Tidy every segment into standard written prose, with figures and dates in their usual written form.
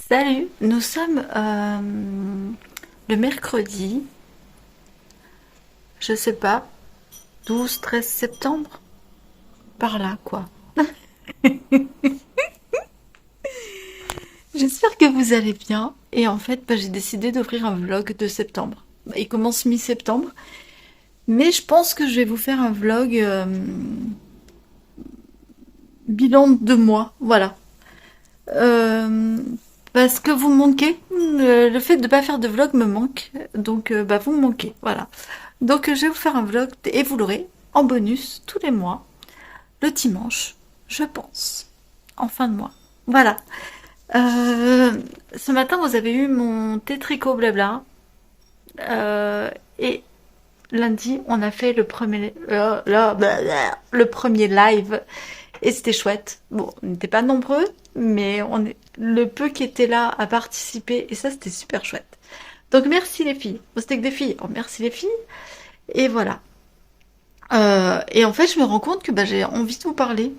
Salut, nous sommes le mercredi, je sais pas, 12-13 septembre, par là quoi. J'espère que vous allez bien. Et en fait, j'ai décidé d'ouvrir un vlog de septembre. Il commence mi-septembre, mais je pense que je vais vous faire un vlog bilan de mois, voilà. Euh, Parce que vous me manquez, le fait de ne pas faire de vlog me manque, donc vous me manquez, voilà. Donc je vais vous faire un vlog et vous l'aurez en bonus tous les mois, le dimanche, je pense, en fin de mois. Voilà. Euh, Ce matin, vous avez eu mon thé tricot blabla. Et lundi, on a fait le premier live. Et c'était chouette. Bon, on n'était pas nombreux, mais le peu qui était là à participer. Et ça, c'était super chouette. Donc merci les filles. Bon, c'était que des filles. Oh, merci les filles. Et voilà. Et en fait, je me rends compte que j'ai envie de vous parler.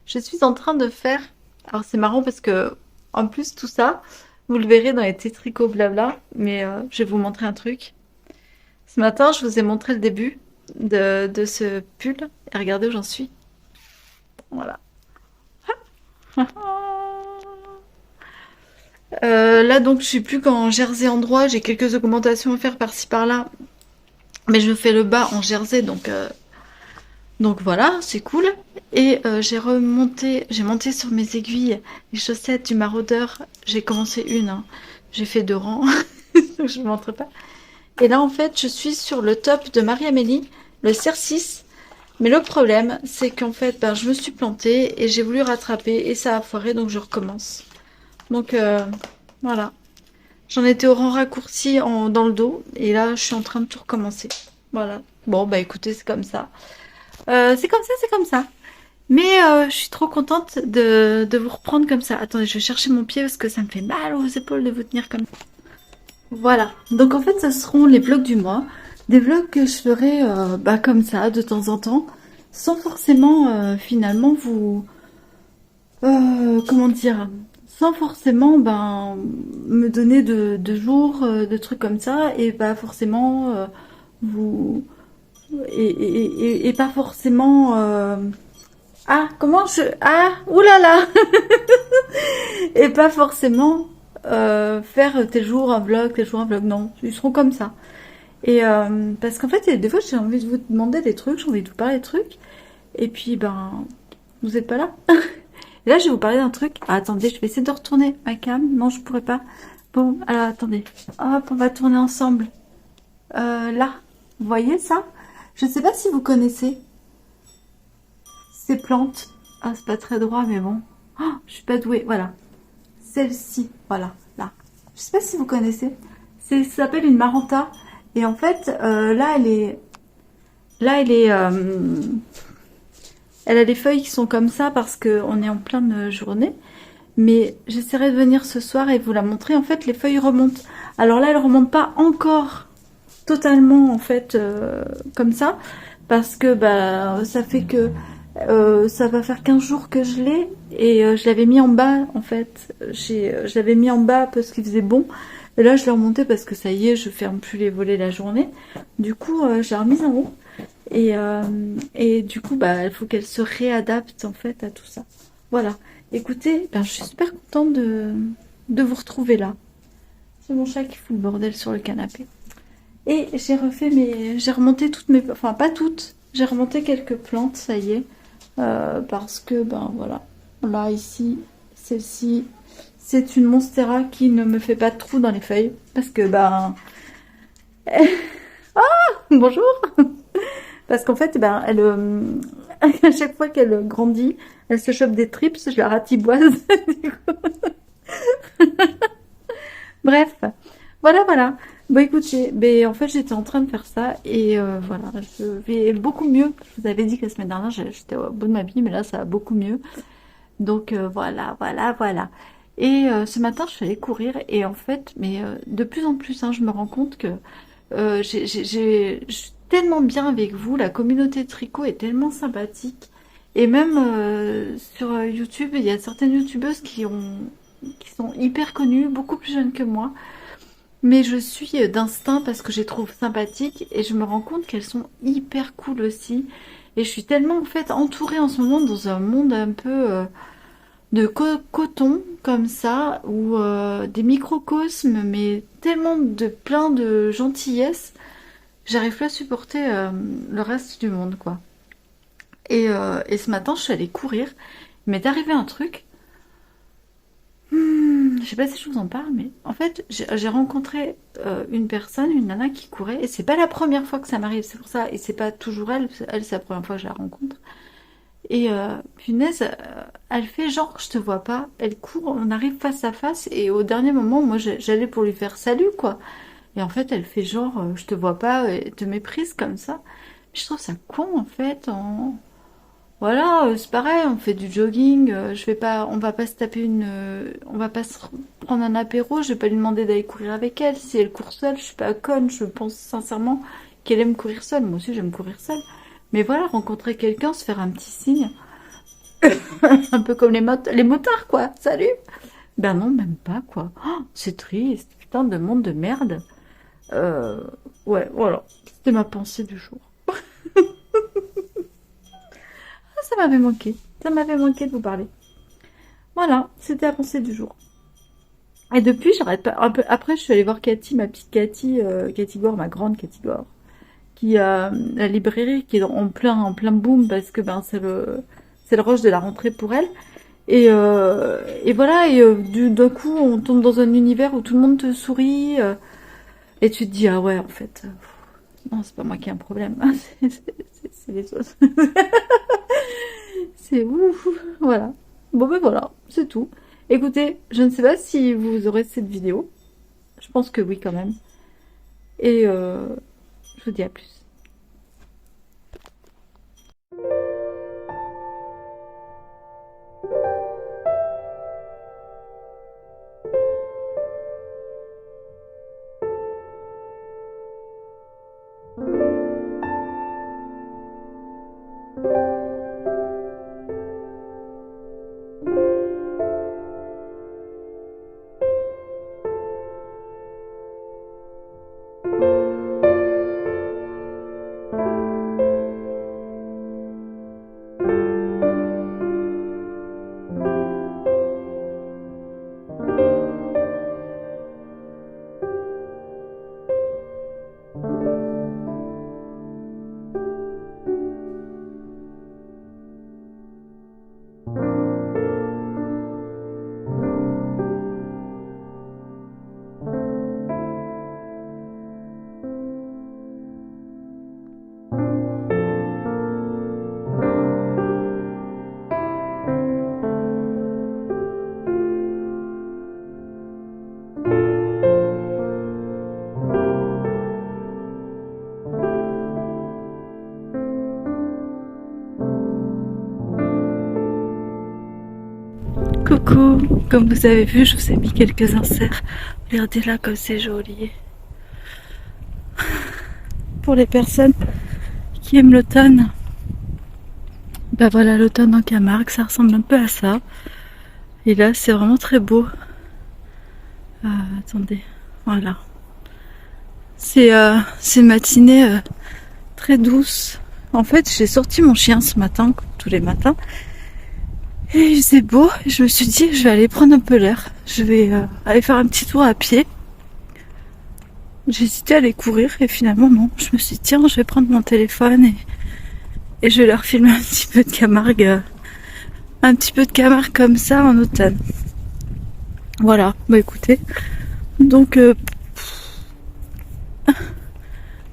Je suis en train de faire. Alors c'est marrant parce que en plus tout ça, vous le verrez dans les tétricots blabla. Mais je vais vous montrer un truc. Ce matin, je vous ai montré le début de ce pull. Et regardez où j'en suis. Voilà. Là donc je suis plus qu'en jersey endroit. J'ai quelques augmentations à faire par-ci par-là. Mais je fais le bas en jersey donc voilà, c'est cool. Et j'ai monté sur mes aiguilles les chaussettes du maraudeur. J'ai commencé une, hein. J'ai fait 2 rangs, donc je ne montre pas. Et là, en fait, je suis sur le top de Marie-Amélie, le CR6. Mais le problème, c'est qu'en fait, je me suis plantée et j'ai voulu rattraper et ça a foiré, donc je recommence. Donc voilà. J'en étais au rang raccourci dans le dos et là, je suis en train de tout recommencer. Voilà. Bon, écoutez, c'est comme ça. C'est comme ça, c'est comme ça. Mais je suis trop contente de vous reprendre comme ça. Attendez, je vais chercher mon pied parce que ça me fait mal aux épaules de vous tenir comme ça. Voilà. Donc en fait, ce seront les vlogs du mois. Des vlogs que je ferai comme ça, de temps en temps. Sans forcément, finalement, comment dire, sans forcément, me donner de jours, de trucs comme ça. Et pas forcément, vous... et pas forcément... Ah, comment je... Ah, oulala. Et pas forcément faire tel jour un vlog, tel jour un vlog. Non, ils seront comme ça. Et parce qu'en fait, des fois, j'ai envie de vous demander des trucs, j'ai envie de vous parler des trucs. Et puis, vous êtes pas là. Et là, je vais vous parler d'un truc. Ah, attendez, je vais essayer de retourner ma cam. Non, je pourrais pas. Bon, alors attendez. Hop, on va tourner ensemble. Là, vous voyez ça? Je sais pas si vous connaissez ces plantes. Ah, c'est pas très droit, mais bon. Oh, je suis pas douée. Voilà. Celle-ci, voilà, là. Je sais pas si vous connaissez. Ça s'appelle une maranta. Et en fait, elle a les feuilles qui sont comme ça parce qu'on est en pleine journée. Mais j'essaierai de venir ce soir et vous la montrer. En fait, les feuilles remontent. Alors là, elles remontent pas encore totalement, en fait, comme ça. Parce que ça fait que ça va faire 15 jours que je l'ai. Et je l'avais mis en bas, en fait. Je l'avais mis en bas parce qu'il faisait bon. Et là, je l'ai remonté parce que ça y est, je ferme plus les volets la journée. Du coup, je l'ai remise en haut. Et du coup, il faut qu'elle se réadapte en fait à tout ça. Voilà. Écoutez, je suis super contente de vous retrouver là. C'est mon chat qui fout le bordel sur le canapé. Et j'ai remonté toutes mes, enfin pas toutes, j'ai remonté quelques plantes, ça y est, parce que voilà. Là ici, celle-ci, c'est une monstera qui ne me fait pas de trou dans les feuilles, parce que bonjour. Parce qu'en fait, elle, à chaque fois qu'elle grandit, elle se chope des trips, je la ratiboise. Bref, voilà. Bon, écoute, en fait, j'étais en train de faire ça et voilà, je vais beaucoup mieux. Je vous avais dit que la semaine dernière, j'étais au bout de ma vie, mais là, ça va beaucoup mieux. Donc voilà. Et ce matin, je suis allée courir et en fait, de plus en plus, hein, je me rends compte que je suis tellement bien avec vous. La communauté de tricot est tellement sympathique. Et même sur YouTube, il y a certaines youtubeuses qui sont hyper connues, beaucoup plus jeunes que moi. Mais je suis d'instinct parce que je les trouve sympathiques et je me rends compte qu'elles sont hyper cool aussi. Et je suis tellement en fait entourée en ce moment dans un monde un peu de coton comme ça, ou des microcosmes, mais tellement de plein de gentillesse, j'arrive plus à supporter le reste du monde, quoi. Et ce matin, je suis allée courir. Il m'est arrivé un truc. Je sais pas si je vous en parle, mais en fait, j'ai rencontré une personne, une nana qui courait, et c'est pas la première fois que ça m'arrive, c'est pour ça, et c'est pas toujours elle, elle c'est la première fois que je la rencontre. Et punaise, elle fait genre je te vois pas, elle court, on arrive face à face, et au dernier moment, moi j'allais pour lui faire salut quoi. Et en fait, elle fait genre je te vois pas, et te méprise comme ça. Je trouve ça con en fait. Voilà, c'est pareil, on fait du jogging, on va pas se taper on va pas se prendre un apéro, je vais pas lui demander d'aller courir avec elle. Si elle court seule, je suis pas conne, je pense sincèrement qu'elle aime courir seule. Moi aussi, j'aime courir seule. Mais voilà, rencontrer quelqu'un, se faire un petit signe, un peu comme les motards, quoi. Salut! Ben non, même pas, quoi. Oh, c'est triste, putain de monde de merde. Euh, ouais, voilà. C'était ma pensée du jour. Ça m'avait manqué. Ça m'avait manqué de vous parler. Voilà, c'était la pensée du jour. Et depuis, j'arrête pas. Après, je suis allée voir Cathy, ma petite Cathy, Cathy Gore, ma grande Cathy Gore, qui a la librairie qui est en plein boom parce que ben c'est le rush de la rentrée pour elle. Et voilà, et d'un coup, on tombe dans un univers où tout le monde te sourit, et tu te dis ah ouais, en fait, non, c'est pas moi qui ai un problème, c'est les autres. C'est ouf, voilà. Bon ben voilà, c'est tout. Écoutez, je ne sais pas si vous aurez cette vidéo. Je pense que oui quand même. Et je vous dis à plus. Coucou, comme vous avez vu, je vous ai mis quelques inserts. Regardez là comme c'est joli. Pour les personnes qui aiment l'automne, bah voilà, l'automne en Camargue, ça ressemble un peu à ça. Et là, c'est vraiment très beau. Attendez, voilà. C'est une matinée très douce. En fait, j'ai sorti mon chien ce matin, comme tous les matins. Et il faisait beau, et je me suis dit, je vais aller prendre un peu l'air. Je vais aller faire un petit tour à pied. J'ai hésité à aller courir, et finalement non. Je me suis dit, tiens, je vais prendre mon téléphone et je vais leur filmer un petit peu de Camargue. Un petit peu de Camargue comme ça en automne. Voilà, bah écoutez. Donc,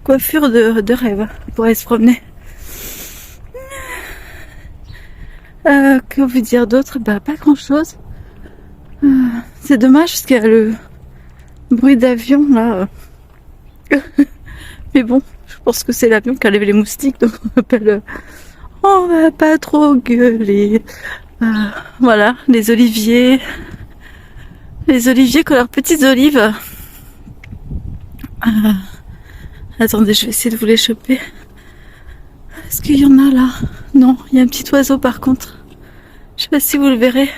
coiffure de rêve pour aller se promener. Que vous dire d'autre? Bah pas grand chose. C'est dommage parce qu'il y a le bruit d'avion là. Mais bon, je pense que c'est l'avion qui enlève les moustiques, donc on appelle. On va pas trop gueuler. Voilà, les oliviers. Les oliviers qui ont leurs petites olives. Attendez, je vais essayer de vous les choper. Est-ce qu'il y en a là? Non, il y a un petit oiseau par contre. Je sais pas si vous le verrez.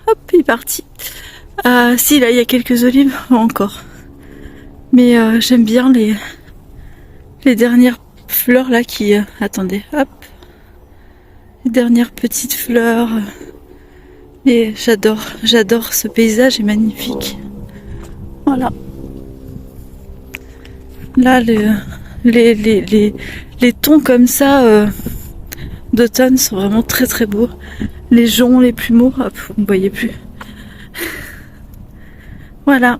Hop, il est parti. Si, là, il y a quelques olives encore. Mais j'aime bien les dernières fleurs là qui... attendez, hop. Les dernières petites fleurs. Et j'adore ce paysage, est magnifique. Voilà. Là, les tons comme ça d'automne sont vraiment très très beaux. Les joncs, les plumeaux, hop, vous ne voyez plus. Voilà.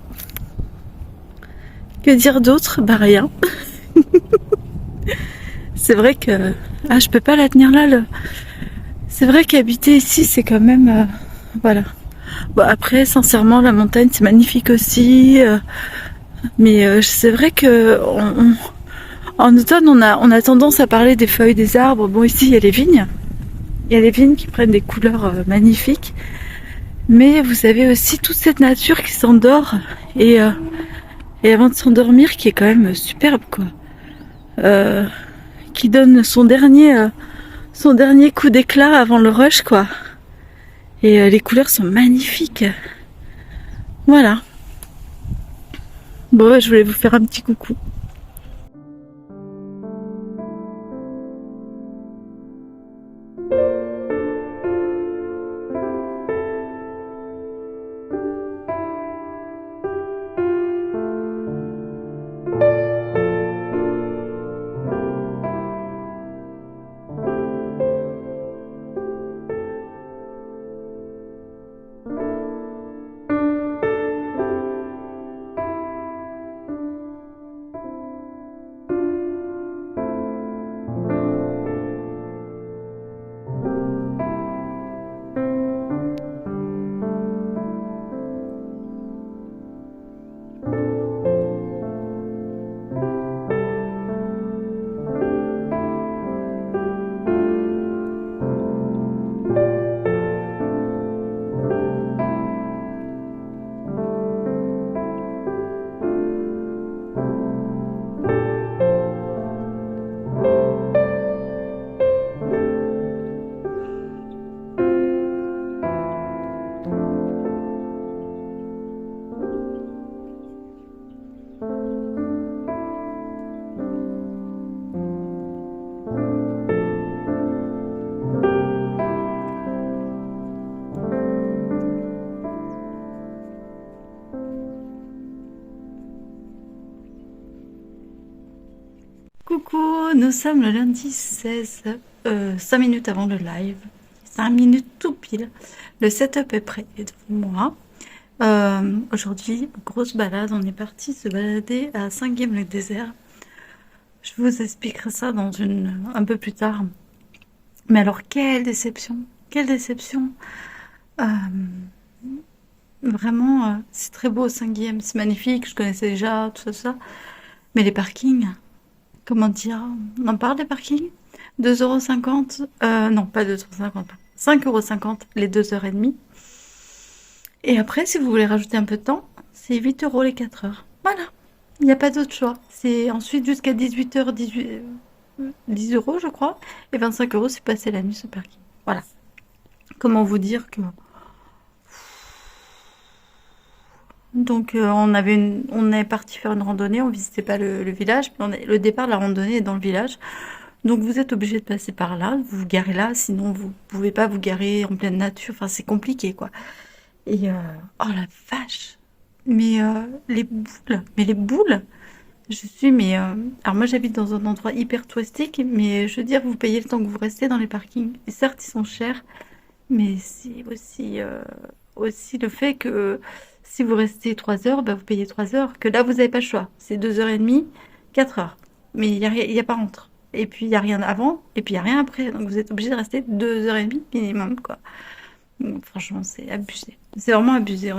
Que dire d'autre? Bah rien. C'est vrai que... Ah, je peux pas la tenir là. C'est vrai qu'habiter ici, c'est quand même... voilà. Bon, après, sincèrement, la montagne, c'est magnifique aussi. Mais c'est vrai que en automne, on a tendance à parler des feuilles des arbres. Bon, ici, il y a les vignes. Il y a les vignes qui prennent des couleurs magnifiques. Mais vous avez aussi toute cette nature qui s'endort. Et avant de s'endormir, qui est quand même superbe, quoi. Qui donne son dernier coup d'éclat avant le rush, quoi. Et les couleurs sont magnifiques. Voilà. Bon, je voulais vous faire un petit coucou. Coucou, nous sommes le lundi 16, 5 minutes avant le live, 5 minutes tout pile. Le setup est prêt devant moi. Aujourd'hui, grosse balade, on est parti se balader à Saint-Guilhem-le-Désert. Je vous expliquerai ça un peu plus tard. Mais alors, quelle déception, quelle déception. Vraiment, c'est très beau Saint-Guilhem, c'est magnifique, je connaissais déjà tout ça. Mais les parkings... Comment dire? On en parle des parkings? 2,50 €. Non, pas 2,50 €. 5,50 € les 2h30. Et après, si vous voulez rajouter un peu de temps, c'est 8 € les 4 heures. Voilà. Il n'y a pas d'autre choix. C'est ensuite jusqu'à 18 h 10 € je crois. Et 25 € c'est passer la nuit ce parking. Voilà. Comment vous dire que... Donc on est parti faire une randonnée, on visitait pas le village, puis le départ de la randonnée est dans le village. Donc vous êtes obligé de passer par là, vous vous garez là, sinon vous pouvez pas vous garer en pleine nature, enfin c'est compliqué quoi. Et oh la vache, mais les boules, alors moi j'habite dans un endroit hyper touristique, mais je veux dire vous payez le temps que vous restez dans les parkings. Et certes ils sont chers, mais c'est aussi le fait que si vous restez 3 heures, bah vous payez 3 heures, que là vous n'avez pas le choix. C'est 2h30, 4 heures. Mais il y a pas entre. Et puis il n'y a rien avant, et puis il n'y a rien après. Donc vous êtes obligé de rester 2h30 minimum, quoi. Donc, franchement, c'est abusé. C'est vraiment abusé.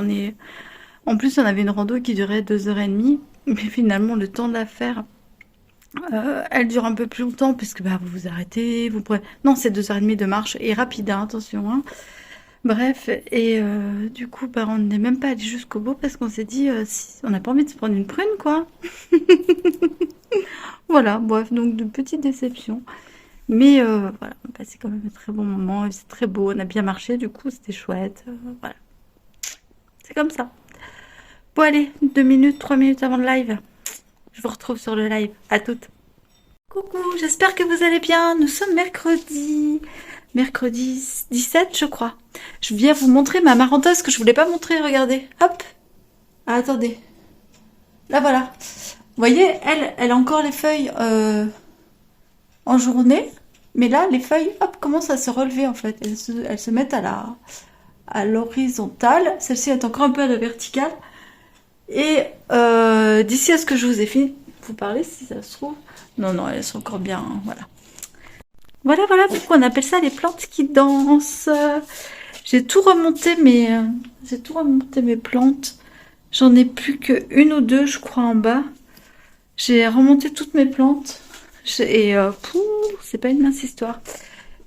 En plus, on avait une rando qui durait 2h30, mais finalement, le temps de la faire, elle dure un peu plus longtemps, puisque bah, vous vous arrêtez, vous prenez... Non, c'est 2h30 de marche, et rapide, hein, attention, hein. Bref, et du coup, bah, on n'est même pas allé jusqu'au bout parce qu'on s'est dit, on n'a pas envie de se prendre une prune, quoi. Voilà, bref, donc de petites déceptions. Mais voilà, on a passé quand même un très bon moment, c'est très beau, on a bien marché, du coup c'était chouette. Voilà, c'est comme ça. Bon allez, 2 minutes, 3 minutes avant le live. Je vous retrouve sur le live. À toutes. Coucou, j'espère que vous allez bien. Nous sommes mercredi 17, je crois. Je viens vous montrer ma marentas que je voulais pas montrer, regardez. Hop. Ah, attendez. Là, voilà. Vous voyez, elle a encore les feuilles en journée. Mais là, les feuilles, hop, commencent à se relever, en fait. Elles se mettent à l'horizontale. Celle-ci est encore un peu à la verticale. Et d'ici à ce que je vous ai fini, vous parlez si ça se trouve. Non, elles sont encore bien, hein, voilà. Voilà pourquoi on appelle ça les plantes qui dansent. J'ai tout remonté mes plantes. J'en ai plus que une ou deux, je crois, en bas. J'ai remonté toutes mes plantes. Et c'est pas une mince histoire.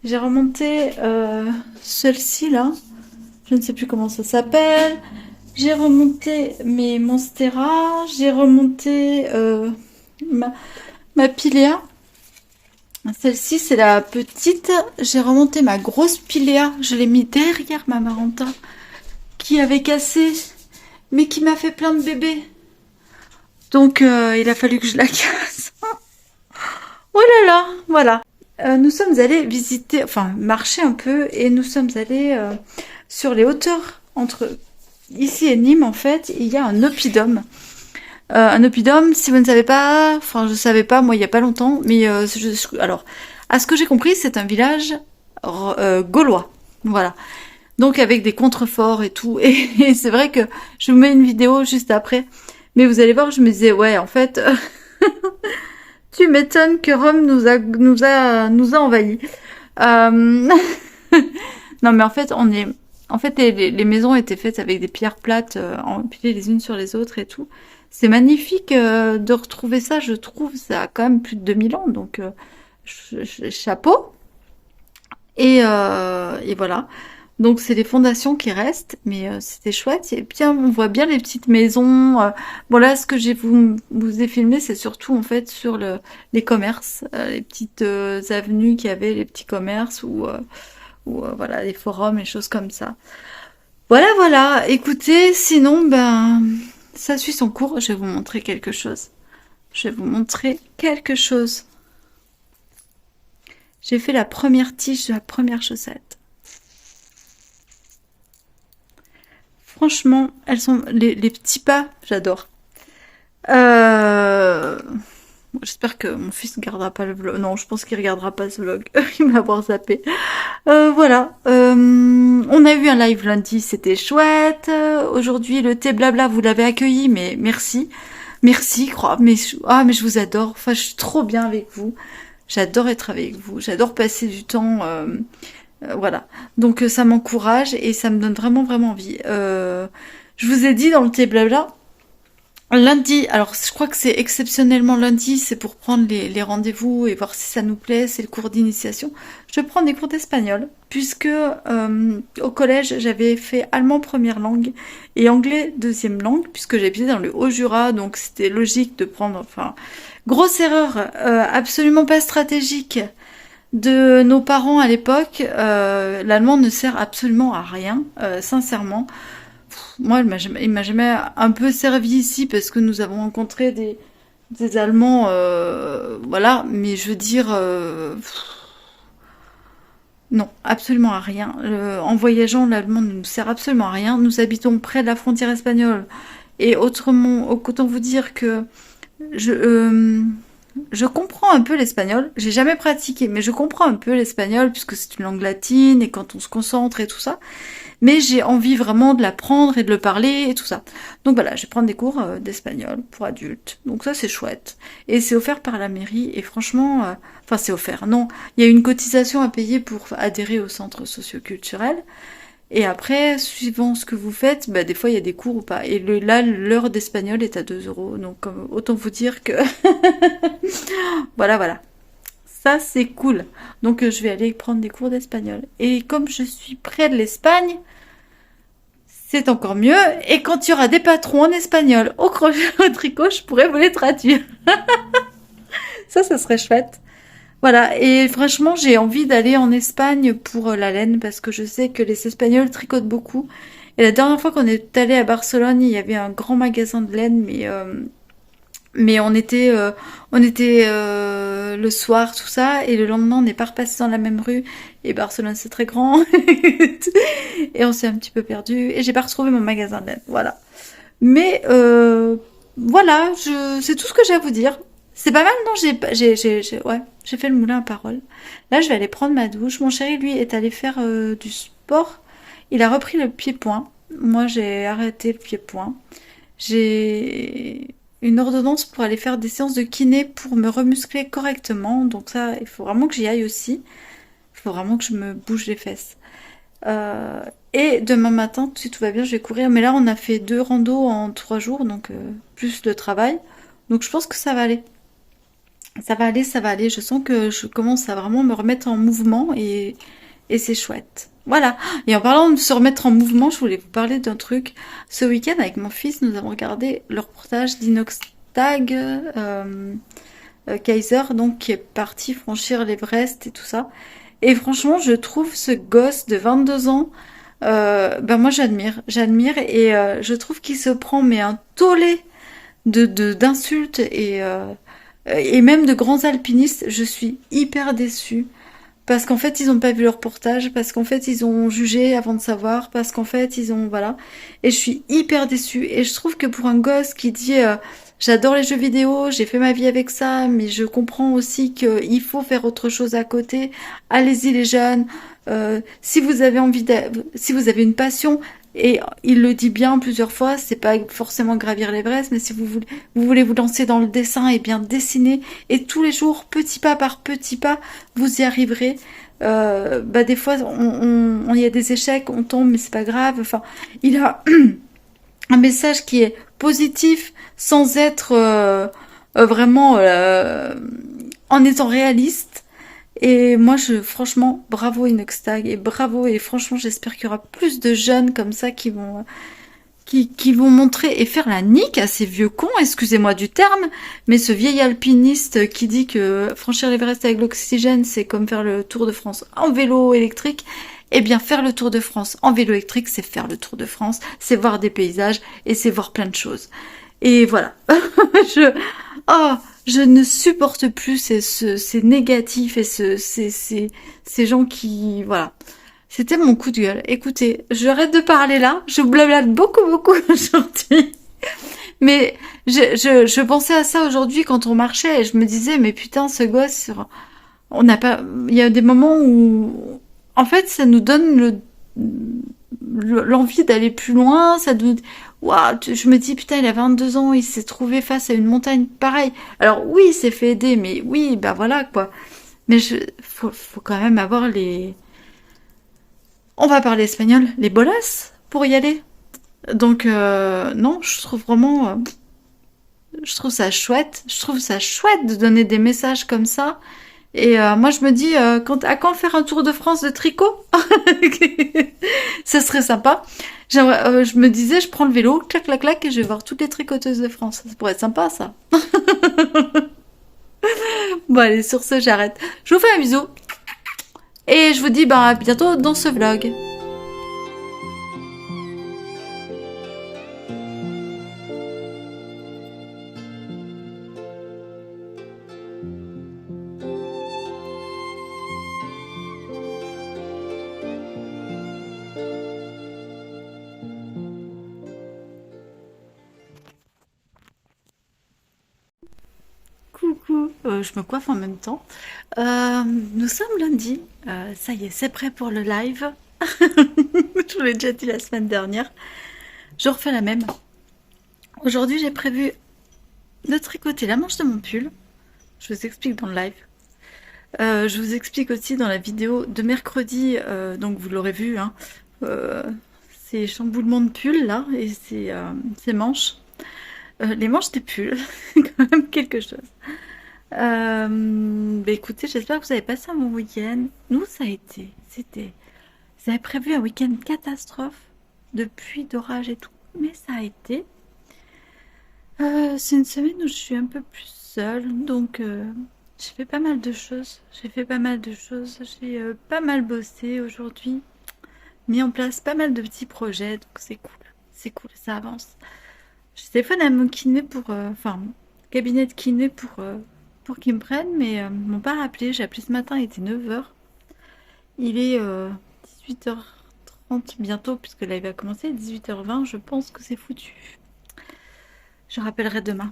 J'ai remonté celle-ci là. Je ne sais plus comment ça s'appelle. J'ai remonté mes monstera. J'ai remonté ma pilea. Celle-ci, c'est la petite. J'ai remonté ma grosse pilea. Je l'ai mis derrière ma maranta qui avait cassé, mais qui m'a fait plein de bébés. Donc, il a fallu que je la casse. Oh là là, voilà. Nous sommes allés visiter, enfin, marcher un peu, et nous sommes allés sur les hauteurs entre ici et Nîmes, en fait. Il y a un oppidum. Un oppidum, si vous ne savez pas, enfin je savais pas moi il y a pas longtemps, mais alors à ce que j'ai compris c'est un village gaulois, voilà. Donc avec des contreforts et tout, et c'est vrai que je vous mets une vidéo juste après, mais vous allez voir, je me disais ouais en fait, tu m'étonnes que Rome nous a envahis. Non mais en fait les maisons étaient faites avec des pierres plates empilées les unes sur les autres et tout. C'est magnifique de retrouver ça, je trouve. Ça a quand même plus de 2000 ans, donc chapeau. Et voilà. Donc c'est les fondations qui restent, mais c'était chouette. Et bien, on voit bien les petites maisons. Bon là, ce que vous ai filmé, c'est surtout en fait sur les commerces, les petites avenues qu'il y avait, les petits commerces ou voilà les forums et choses comme ça. Voilà. Écoutez, sinon ça suit son cours, je vais vous montrer quelque chose. J'ai fait la première tige de la première chaussette. Franchement, elles sont les petits pas, j'adore. J'espère que mon fils ne gardera pas le vlog. Non, je pense qu'il regardera pas ce vlog. Il va avoir zappé. Voilà. On a eu un live lundi, c'était chouette. Aujourd'hui, le thé blabla, vous l'avez accueilli, mais merci. Merci, crois. Mais je vous adore. Enfin, je suis trop bien avec vous. J'adore être avec vous. J'adore passer du temps. Voilà. Donc, ça m'encourage et ça me donne vraiment, vraiment envie. Je vous ai dit dans le thé blabla, lundi, alors je crois que c'est exceptionnellement lundi, c'est pour prendre les rendez-vous et voir si ça nous plaît, c'est le cours d'initiation. Je prends des cours d'espagnol, puisque au collège j'avais fait allemand première langue et anglais deuxième langue, puisque j'habitais dans le Haut-Jura, donc c'était logique de prendre, enfin, grosse erreur, absolument pas stratégique de nos parents à l'époque, l'allemand ne sert absolument à rien, sincèrement. Moi, il m'a jamais un peu servi ici parce que nous avons rencontré des Allemands, voilà, mais je veux dire, non, absolument à rien. En voyageant, l'allemand ne nous sert absolument à rien. Nous habitons près de la frontière espagnole et autrement, autant vous dire que je comprends un peu l'espagnol. J'ai jamais pratiqué, mais je comprends un peu l'espagnol puisque c'est une langue latine et quand on se concentre et tout ça. Mais j'ai envie vraiment de l'apprendre et de le parler et tout ça. Donc voilà, je vais prendre des cours d'espagnol pour adultes. Donc ça, c'est chouette. Et c'est offert par la mairie. Et franchement, enfin c'est offert. Non, il y a une cotisation à payer pour adhérer au centre socioculturel. Et après, suivant ce que vous faites, des fois il y a des cours ou pas. Et là, l'heure d'espagnol est à 2 €. Donc autant vous dire que... Voilà. Ça, c'est cool. Donc, je vais aller prendre des cours d'espagnol. Et comme je suis près de l'Espagne, c'est encore mieux. Et quand il y aura des patrons en espagnol au crochet, au tricot, je pourrais vous les traduire. Ça serait chouette. Voilà, et franchement, j'ai envie d'aller en Espagne pour la laine parce que je sais que les Espagnols tricotent beaucoup. Et la dernière fois qu'on est allé à Barcelone, il y avait un grand magasin de laine, mais on était le soir, tout ça, et le lendemain, on n'est pas repassé dans la même rue. Et Barcelone, c'est très grand, et on s'est un petit peu perdu. Et j'ai pas retrouvé mon magasin de laine. Voilà. Mais voilà, c'est tout ce que j'ai à vous dire. C'est pas mal, non? Ouais, j'ai fait le moulin à parole. Là, je vais aller prendre ma douche. Mon chéri, lui, est allé faire du sport. Il a repris le pied-point. Moi, j'ai arrêté le pied-point. J'ai une ordonnance pour aller faire des séances de kiné pour me remuscler correctement. Donc ça, il faut vraiment que j'y aille aussi. Il faut vraiment que je me bouge les fesses. Euh, et demain matin, si tout va bien, je vais courir. Mais là, on a fait 2 randos en 3 jours, donc plus le travail. Donc je pense que ça va aller. Ça va aller, ça va aller. Je sens que je commence à vraiment me remettre en mouvement et c'est chouette. Voilà. Et en parlant de se remettre en mouvement, je voulais vous parler d'un truc. Ce week-end, avec mon fils, nous avons regardé le reportage d'Inoxtag Kaiser, donc qui est parti franchir l'Everest et tout ça. Et franchement, je trouve ce gosse de 22 ans, ben moi j'admire et je trouve qu'il se prend mais un tollé d'insultes et même de grands alpinistes. Je suis hyper déçue parce qu'en fait ils ont pas vu le reportage, parce qu'en fait ils ont jugé avant de savoir, parce qu'en fait ils ont voilà. Et je suis hyper déçue et je trouve que pour un gosse qui dit j'adore les jeux vidéo, j'ai fait ma vie avec ça, mais je comprends aussi qu'il faut faire autre chose à côté. Allez-y les jeunes, si vous avez si vous avez une passion, et il le dit bien plusieurs fois, c'est pas forcément gravir l'Everest, mais si vous voulez vous lancer dans le dessin et bien dessiner, et tous les jours, petit pas par petit pas, vous y arriverez. Bah des fois, on y a des échecs, on tombe, mais c'est pas grave. Enfin, il a un message qui est positif sans être vraiment en étant réaliste. Et moi, franchement, bravo Inoxtag et bravo et franchement, j'espère qu'il y aura plus de jeunes comme ça qui vont montrer et faire la nique à ces vieux cons, excusez-moi du terme, mais ce vieil alpiniste qui dit que franchir l'Everest avec l'oxygène, c'est comme faire le Tour de France en vélo électrique. Eh bien, faire le Tour de France en vélo électrique, c'est faire le Tour de France, c'est voir des paysages et c'est voir plein de choses. Et voilà. je, oh, je ne supporte plus ces négatifs et ces gens qui, voilà. C'était mon coup de gueule. Écoutez, j'arrête de parler là. Je blablate beaucoup, beaucoup aujourd'hui. Mais je pensais à ça aujourd'hui quand on marchait et je me disais, mais putain, ce gosse, on n'a pas, il y a des moments où, en fait, ça nous donne l'envie d'aller plus loin, ça nous, waouh, je me dis, putain, il a 22 ans, il s'est trouvé face à une montagne pareille. Alors oui, il s'est fait aider, mais oui, bah voilà, quoi. Mais faut quand même avoir on va parler espagnol, les bolas, pour y aller. Donc, non, je trouve vraiment, je trouve ça chouette. Je trouve ça chouette de donner des messages comme ça. Et moi, je me dis, à quand faire un tour de France de tricot? Ça serait sympa. Je me disais, je prends le vélo, clac, clac, clac, et je vais voir toutes les tricoteuses de France. Ça pourrait être sympa, ça. Bon, allez, sur ce, j'arrête. Je vous fais un bisou. Et je vous dis, bah, à bientôt dans ce vlog. Coucou, je me coiffe en même temps. Nous sommes lundi. Ça y est, c'est prêt pour le live. Je vous l'ai déjà dit la semaine dernière. Je refais la même. Aujourd'hui, j'ai prévu de tricoter la manche de mon pull. Je vous explique dans le live. Je vous explique aussi dans la vidéo de mercredi, donc vous l'aurez vu, hein, ces chamboulements de pull là et ces manches. Les manches des pulls, c'est quand même quelque chose. Bah écoutez, j'espère que vous avez passé un bon week-end. Nous, ça a été. J'avais prévu un week-end catastrophe de pluie, d'orage et tout, mais ça a été. C'est une semaine où je suis un peu plus seule, donc j'ai fait pas mal de choses. J'ai fait pas mal de choses. J'ai pas mal bossé aujourd'hui. Mis en place pas mal de petits projets. Donc c'est cool. C'est cool, ça avance. Je téléphone à mon kiné enfin, cabinet de kiné pour qu'ils me prennent, mais ils m'ont pas rappelé. J'ai appelé ce matin, il était 9h. Il est 18h30 bientôt, puisque là il va commencer. 18h20, je pense que c'est foutu. Je rappellerai demain.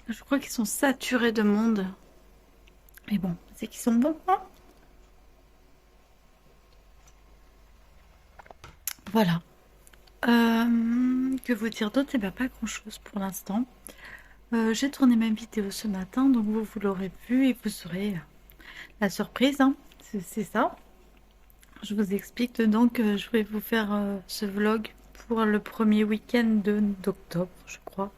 Je crois qu'ils sont saturés de monde. Mais bon, c'est qu'ils sont bons, hein. Voilà. Que vous dire d'autre? Eh bien, pas grand-chose pour l'instant. J'ai tourné ma vidéo ce matin, donc vous l'aurez vu et vous aurez la surprise, hein. C'est ça. Je vous explique donc, je vais vous faire ce vlog pour le premier week-end d'octobre, je crois.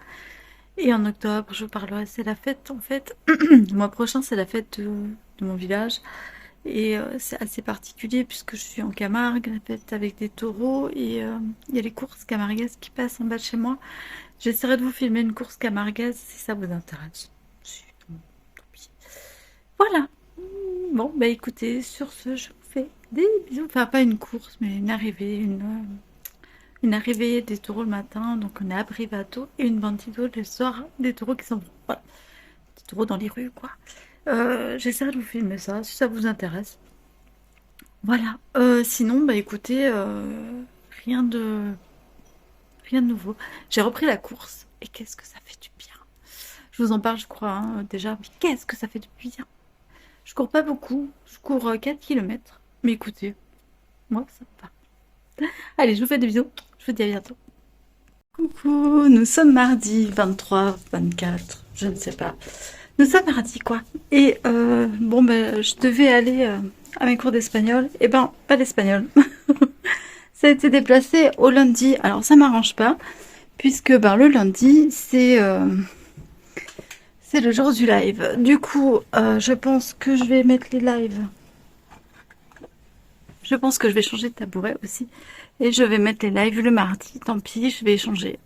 Et en octobre, je vous parlerai, c'est la fête en fait. Le mois prochain, c'est la fête de mon village. Et c'est assez particulier puisque je suis en Camargue, la fête avec des taureaux. Et il y a les courses camarguaises qui passent en bas de chez moi. J'essaierai de vous filmer une course camarguaise si ça vous intéresse. Si, non, tant pis. Voilà. Bon, bah écoutez, sur ce, je vous fais des bisous. Enfin, pas une course, mais une arrivée des taureaux le matin. Donc, on est à Brivato et une bandido le soir. Des taureaux qui sont... Voilà. Des taureaux dans les rues, quoi. J'essaierai de vous filmer ça, si ça vous intéresse. Voilà. Sinon, bah écoutez, rien de... rien de nouveau. J'ai repris la course. Et qu'est-ce que ça fait du bien. Je vous en parle, je crois, hein, déjà. Mais qu'est-ce que ça fait du bien. Je cours pas beaucoup. Je cours 4 km. Mais écoutez, moi, ça va. Allez, je vous fais des bisous. Je vous dis à bientôt. Coucou, nous sommes mardi 23, 24, je ne sais pas. Nous sommes mardi, quoi. Et bon, ben, je devais aller à mes cours d'espagnol. Eh ben, pas d'espagnol. Ça a été déplacé au lundi. Alors, ça m'arrange pas, puisque ben, le lundi, c'est le jour du live. Du coup, je pense que je vais mettre les lives. Je pense que je vais changer de tabouret aussi. Et je vais mettre les lives le mardi. Tant pis, je vais changer.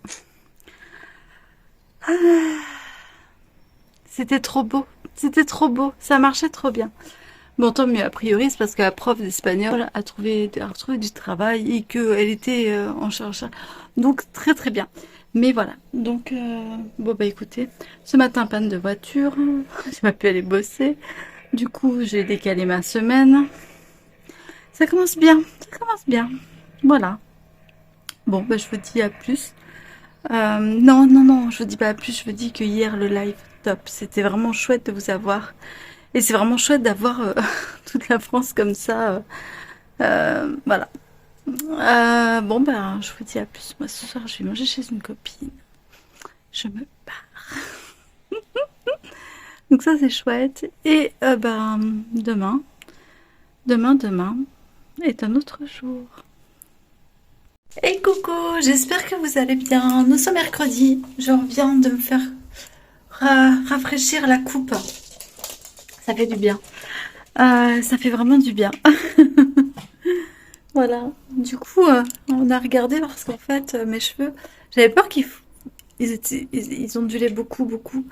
C'était trop beau. C'était trop beau. Ça marchait trop bien. Bon, tant mieux. A priori, c'est parce que la prof d'espagnol a retrouvé du travail et qu'elle était en charge. Donc, très très bien. Mais voilà. Donc, bon, bah écoutez. Ce matin, panne de voiture. J'ai pas pu aller bosser. Du coup, j'ai décalé ma semaine. Ça commence bien. Ça commence bien. Voilà. Bon, bah je vous dis à plus. Non, je vous dis pas à plus. Je vous dis que hier, le live, top. C'était vraiment chouette de vous avoir. Et c'est vraiment chouette d'avoir toute la France comme ça. Voilà. Bon, ben, je vous dis à plus. Moi, ce soir, je vais manger chez une copine. Je me barre. Donc ça, c'est chouette. Et ben, demain est un autre jour. Hey coucou, j'espère que vous allez bien. Nous sommes mercredi. Je reviens de me faire rafraîchir la coupe. Ça fait du bien. Ça fait vraiment du bien. Voilà. Du coup, on a regardé parce qu'en fait, mes cheveux, j'avais peur ils ondulaient beaucoup, beaucoup.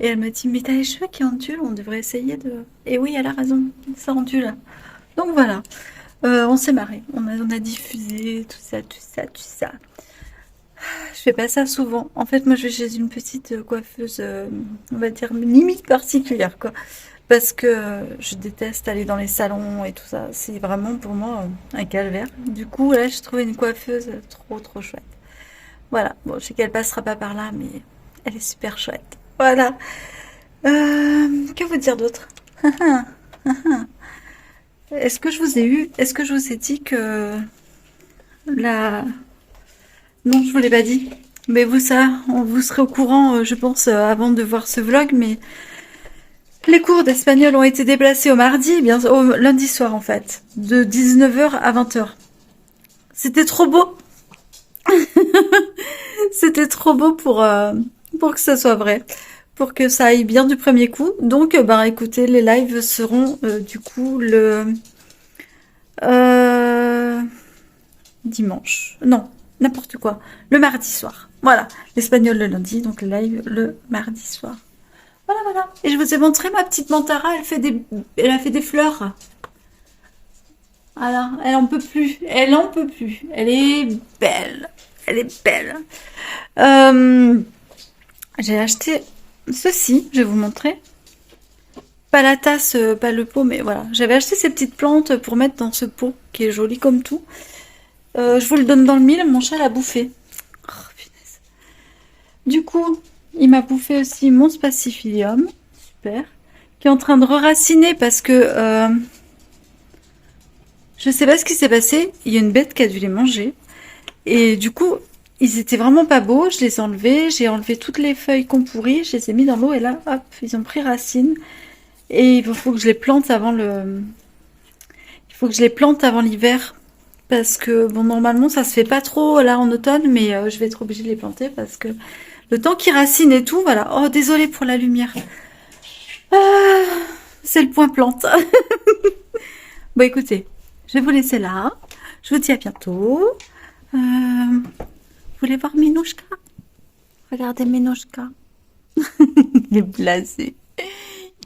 Et elle m'a dit, mais t'as les cheveux qui ondulent, on devrait essayer de... Et oui, elle a raison, ça ondule. Donc voilà. On s'est marré. On a diffusé tout ça, tout ça, tout ça. Je fais pas ça souvent. En fait, moi, je vais chez une petite coiffeuse, on va dire, limite particulière, quoi. Parce que je déteste aller dans les salons et tout ça. C'est vraiment pour moi un calvaire. Du coup, là, j'ai trouvé une coiffeuse trop, trop chouette. Voilà. Bon, je sais qu'elle passera pas par là, mais elle est super chouette. Voilà. Que vous dire d'autre? Est-ce que je vous ai eu? Est-ce que je vous ai dit que la... Non, je vous l'ai pas dit. Mais vous vous serez au courant, je pense, avant de voir ce vlog, mais les cours d'espagnol ont été déplacés au mardi, bien au lundi soir en fait, de 19h à 20h. C'était trop beau. C'était trop beau pour que ça soit vrai, pour que ça aille bien du premier coup. Donc, bah écoutez, les lives seront du coup le dimanche. Non, n'importe quoi. Le mardi soir. Voilà, l'espagnol le lundi, donc le live le mardi soir. Voilà, voilà. Et je vous ai montré ma petite Mantara, elle a fait des fleurs. Voilà, elle en peut plus. Elle en peut plus. Elle est belle. Elle est belle. Euh, j'ai acheté ceci, je vais vous montrer. Pas la tasse, pas le pot, mais voilà. J'avais acheté ces petites plantes pour mettre dans ce pot qui est joli comme tout. Je vous le donne dans le mille, mon chat l'a bouffé. Oh, punaise. Du coup, il m'a bouffé aussi mon spacifilium. Super. Qui est en train de reraciner parce que je sais pas ce qui s'est passé. Il y a une bête qui a dû les manger. Et du coup, ils étaient vraiment pas beaux. Je les ai enlevés. J'ai enlevé toutes les feuilles qu'on pourrit. Je les ai mis dans l'eau et là, hop, ils ont pris racine. Et il faut que je les plante avant le... Il faut que je les plante avant l'hiver. Parce que, bon, normalement, ça se fait pas trop là en automne. Mais je vais être obligée de les planter parce que le temps qu'ils racinent et tout, voilà. Oh, désolée pour la lumière. Ah, c'est le point plante. Bon, écoutez, je vais vous laisser là. Je vous dis à bientôt. Vous voulez voir Minouchka? Regardez Minouchka. Il est blasé.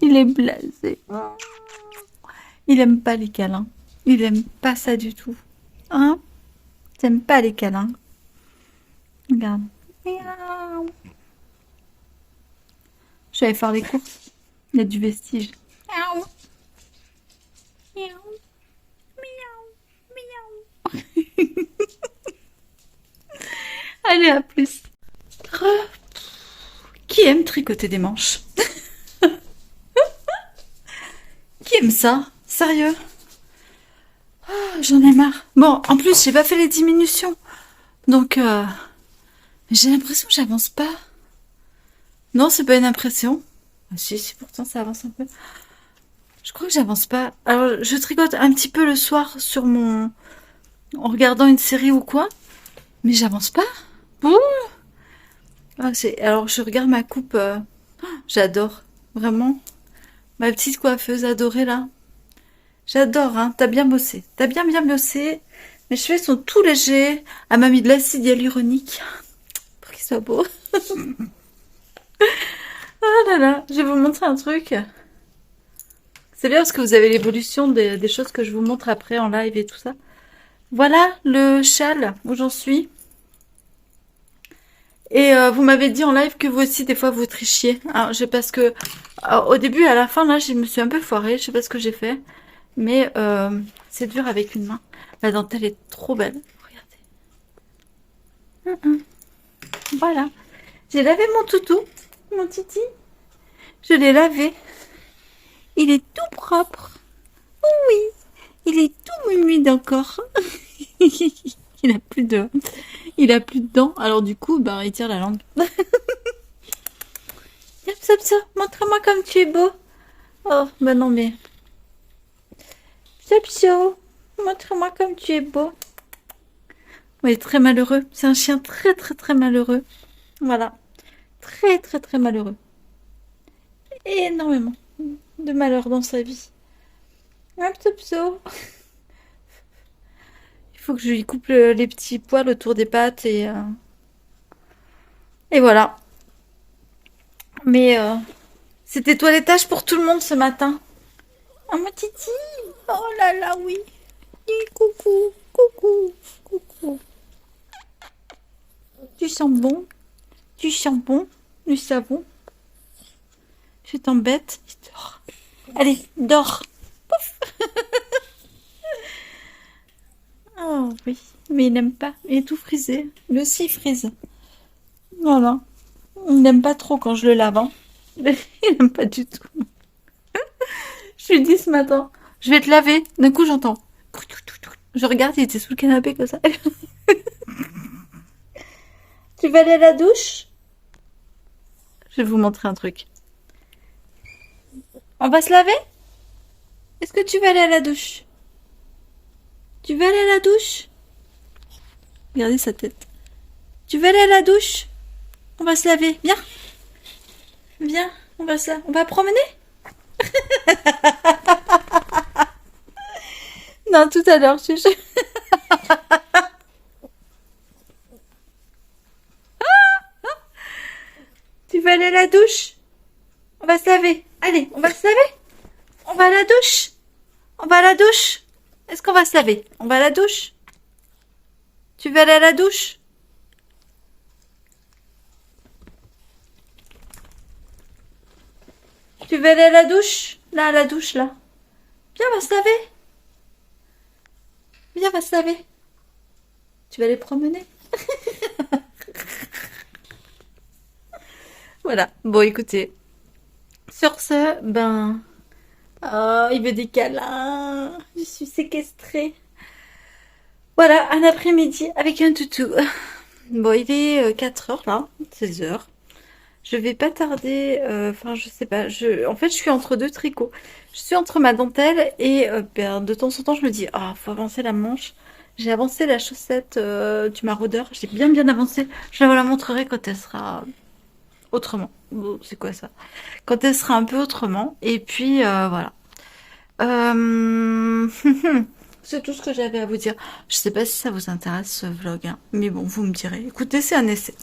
Il est blasé. Il aime pas les câlins. Il aime pas ça du tout. Hein? T'aimes pas les câlins? Regarde. Miaou. Je vais aller faire les courses. Il y a du vestige. Miaou. Miaou. Miaou. Miaou. Allez, à plus. Qui aime tricoter des manches? Qui aime ça? Sérieux? Oh, j'en ai marre. Bon, en plus, j'ai pas fait les diminutions. Donc, j'ai l'impression que j'avance pas. Non, c'est pas une impression. Ah, si, pourtant ça avance un peu. Je crois que j'avance pas. Alors, je tricote un petit peu le soir sur mon... en regardant une série ou quoi. Mais j'avance pas. Ouh. Ah, alors, je regarde ma coupe. J'adore. Vraiment. Ma petite coiffeuse adorée, là. J'adore, hein. T'as bien bossé. T'as bien bossé. Mes cheveux sont tout légers. Elle m'a mis de l'acide hyaluronique. Pour qu'ils soient beaux. Ah là là. Je vais vous montrer un truc. C'est bien parce que vous avez l'évolution des choses que je vous montre après en live et tout ça. Voilà le châle où j'en suis. Et vous m'avez dit en live que vous aussi, des fois, vous trichiez. Alors, parce que au début et à la fin, là, je me suis un peu foirée. Je sais pas ce que j'ai fait. Mais c'est dur avec une main. La dentelle est trop belle. Regardez. Voilà. J'ai lavé mon toutou, mon titi. Je l'ai lavé. Il est tout propre. Oui. Il est tout humide encore. Il a plus de... Il a plus de dents. Alors du coup, ben, il tire la langue. Montre-moi comme tu es beau. Oh, ben non mais... Montre-moi comme tu es beau. Oui, très malheureux. C'est un chien très très très malheureux. Voilà. Très très très malheureux. Énormément de malheur dans sa vie. Un pso. Il faut que je lui coupe les petits poils autour des pattes et voilà. Mais c'était toilettage pour tout le monde ce matin. Oh ma titi. Oh là là, oui. Et coucou, coucou, coucou. Tu sens bon? Du shampoing, du savon. Je t'embête. Il dort. Allez, dors. Pouf. Oh oui, mais il n'aime pas. Il est tout frisé. Lui aussi, il frise. Voilà. Il n'aime pas trop quand je le lave. Hein. Il n'aime pas du tout. Je lui dis ce matin, je vais te laver. D'un coup, j'entends. Je regarde, il était sous le canapé comme ça. Tu vas aller à la douche? Je vais vous montrer un truc. On va se laver? Est-ce que tu vas aller à la douche? Tu vas aller à la douche? Regardez sa tête. Tu vas aller à la douche? On va se laver. Viens. Viens, on va promener? Non, tout à l'heure, je... Tu vas aller à la douche? On va se laver. Allez, on va se laver. On va à la douche. On va à la douche. Est-ce qu'on va se laver? On va à la douche. Tu veux aller à la douche? Tu veux aller à la douche? Là, à la douche, là. Viens, on va se laver. Viens, on va se laver. Tu vas aller promener? Voilà. Bon, écoutez. Sur ce, ben... Oh, il veut des câlins. Je suis séquestrée. Voilà, un après-midi avec un toutou. Bon, il est 4 heures là, 16 heures. Je vais pas tarder, enfin je sais pas, en fait je suis entre deux tricots. Je suis entre ma dentelle et ben, de temps en temps je me dis, ah faut avancer la manche. J'ai avancé la chaussette du maraudeur, j'ai bien avancé. Je vous la montrerai quand elle sera autrement. Bon, c'est quoi ça? Quand elle sera un peu autrement. Et puis voilà. Euh... C'est tout ce que j'avais à vous dire. Je sais pas si ça vous intéresse ce vlog, hein, mais bon, vous me direz. Écoutez, c'est un essai.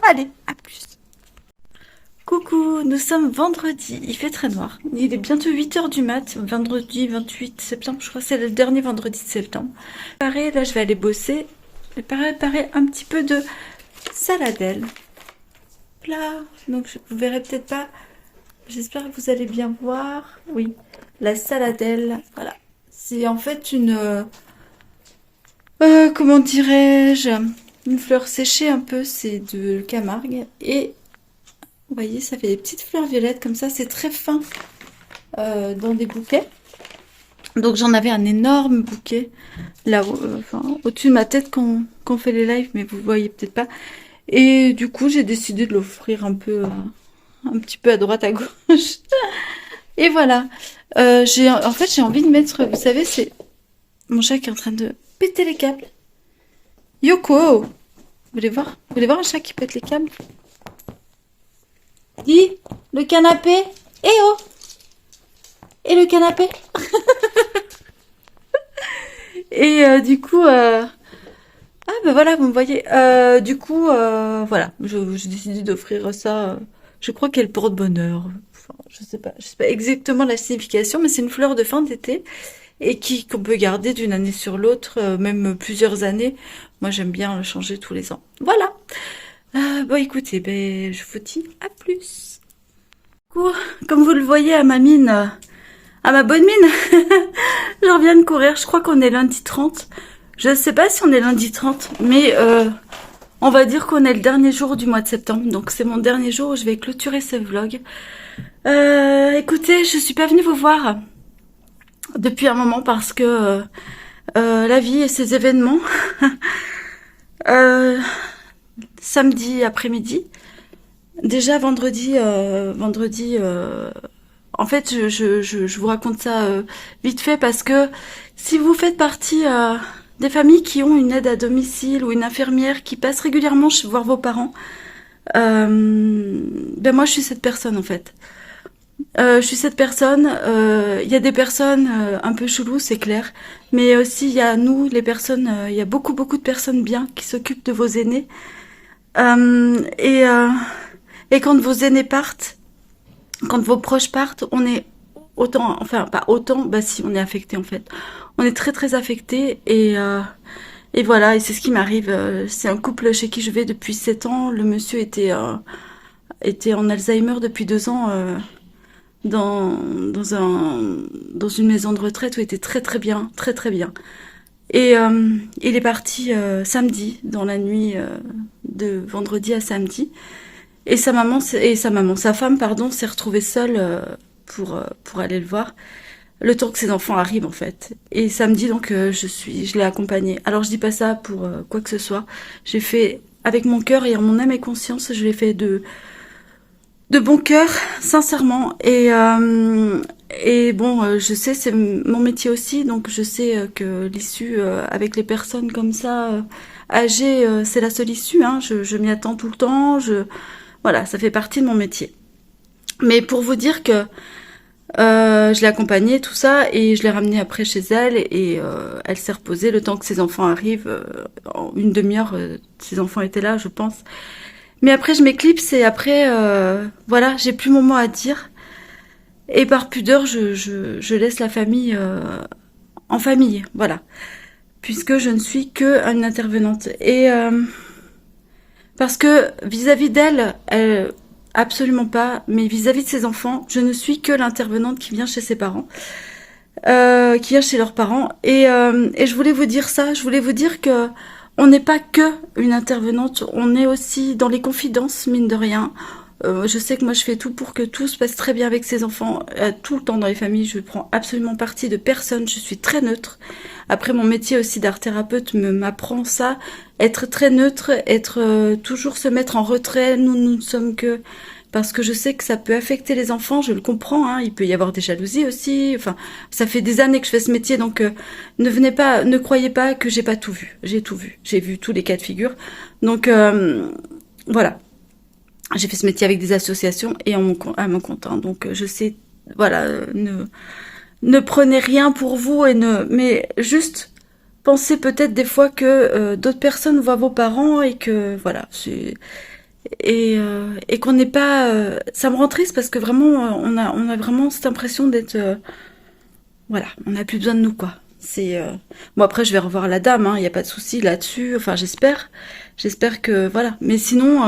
Allez, à plus. Coucou, nous sommes vendredi, il fait très noir. Il est bientôt 8 heures du mat, vendredi 28 septembre, je crois que c'est le dernier vendredi de septembre. Pareil, là je vais aller bosser. Je vais préparer un petit peu de saladelle. Là, donc vous verrez peut-être pas. J'espère que vous allez bien voir. Oui, la saladelle, voilà. C'est en fait une... comment dirais-je? Une fleur séchée un peu, c'est de Camargue. Et vous voyez, ça fait des petites fleurs violettes comme ça, c'est très fin dans des bouquets. Donc j'en avais un énorme bouquet là-haut, enfin, au-dessus de ma tête quand on fait les lives, mais vous voyez peut-être pas. Et du coup, j'ai décidé de l'offrir un petit peu à droite, à gauche. Et voilà. En fait, j'ai envie de mettre, vous savez, c'est mon chat qui est en train de péter les câbles. Yoko, vous voulez voir un chat qui pète les câbles? Dis, le canapé. Eh oh! Et le canapé? Et du coup, ah ben voilà, vous me voyez. Du coup, voilà, j'ai décidé d'offrir ça. Je crois qu'elle porte bonheur. Enfin, je sais pas exactement la signification, mais c'est une fleur de fin d'été et qu'on peut garder d'une année sur l'autre, même plusieurs années. Moi, j'aime bien le changer tous les ans. Voilà. Bon, écoutez, ben, je vous dis à plus. Comme vous le voyez à ma mine, à ma bonne mine, je reviens de courir. Je crois qu'on est lundi 30. Je ne sais pas si on est lundi 30, mais on va dire qu'on est le dernier jour du mois de septembre. Donc c'est mon dernier jour où je vais clôturer ce vlog. Écoutez, je suis pas venue vous voir depuis un moment parce que la vie et ses événements. Samedi après-midi. Déjà vendredi, en fait, je vous raconte ça vite fait parce que si vous faites partie des familles qui ont une aide à domicile ou une infirmière qui passe régulièrement voir vos parents, ben moi je suis cette personne en fait. Je suis cette personne. Il y a des personnes un peu cheloues, c'est clair, mais aussi il y a nous, les personnes. Il y a beaucoup de personnes bien qui s'occupent de vos aînés. Et quand vos aînés partent, quand vos proches partent, on est autant, enfin pas autant, bah si, on est affecté en fait. On est très affecté et voilà, et c'est ce qui m'arrive. C'est un couple chez qui je vais depuis 7 ans. Le monsieur était en Alzheimer depuis 2 ans dans une maison de retraite où il était très bien. Et il est parti samedi, dans la nuit de vendredi à samedi. Et sa femme, pardon, s'est retrouvée seule pour aller le voir. Le temps que ses enfants arrivent, en fait. Et samedi, donc, je l'ai accompagné. Alors, je dis pas ça pour quoi que ce soit. J'ai fait, avec mon cœur et en mon âme et conscience, je l'ai fait de bon cœur, sincèrement. Et bon, je sais, c'est mon métier aussi, donc je sais que l'issue avec les personnes comme ça, âgées, c'est la seule issue. Hein. Je m'y attends tout le temps. Voilà, ça fait partie de mon métier. Mais pour vous dire que je l'ai accompagnée, tout ça, et je l'ai ramenée après chez elle, et elle s'est reposée le temps que ses enfants arrivent. En une demi-heure, ses enfants étaient là, je pense. Mais après, je m'éclipse, et après, voilà, j'ai plus mon mot à dire. Et par pudeur, je laisse la famille en famille, voilà. Puisque je ne suis que une intervenante. Et parce que vis-à-vis d'elle, absolument pas, mais vis-à-vis de ses enfants, je ne suis que l'intervenante qui vient chez ses parents, qui vient chez leurs parents. Et je voulais vous dire ça, je voulais vous dire que on n'est pas que une intervenante, on est aussi dans les confidences, mine de rien. Je sais que moi je fais tout pour que tout se passe très bien avec ses enfants, tout le temps dans les familles, je prends absolument parti de personne, je suis très neutre. Après mon métier aussi d'art thérapeute m'apprend ça, être très neutre, être toujours se mettre en retrait, nous ne sommes que... Parce que je sais que ça peut affecter les enfants, je le comprends, hein, il peut y avoir des jalousies aussi, enfin, ça fait des années que je fais ce métier, donc ne croyez pas que j'ai pas tout vu, j'ai vu tous les cas de figure, donc voilà. J'ai fait ce métier avec des associations et à mon compte, hein, donc je sais, voilà, ne prenez rien pour vous mais juste pensez peut-être des fois que d'autres personnes voient vos parents et que voilà, et qu'on n'est pas, ça me rend triste parce que vraiment on a vraiment cette impression d'être, voilà, on n'a plus besoin de nous quoi. C'est bon après je vais revoir la dame, hein, y a pas de souci là-dessus. Enfin j'espère que voilà. Mais sinon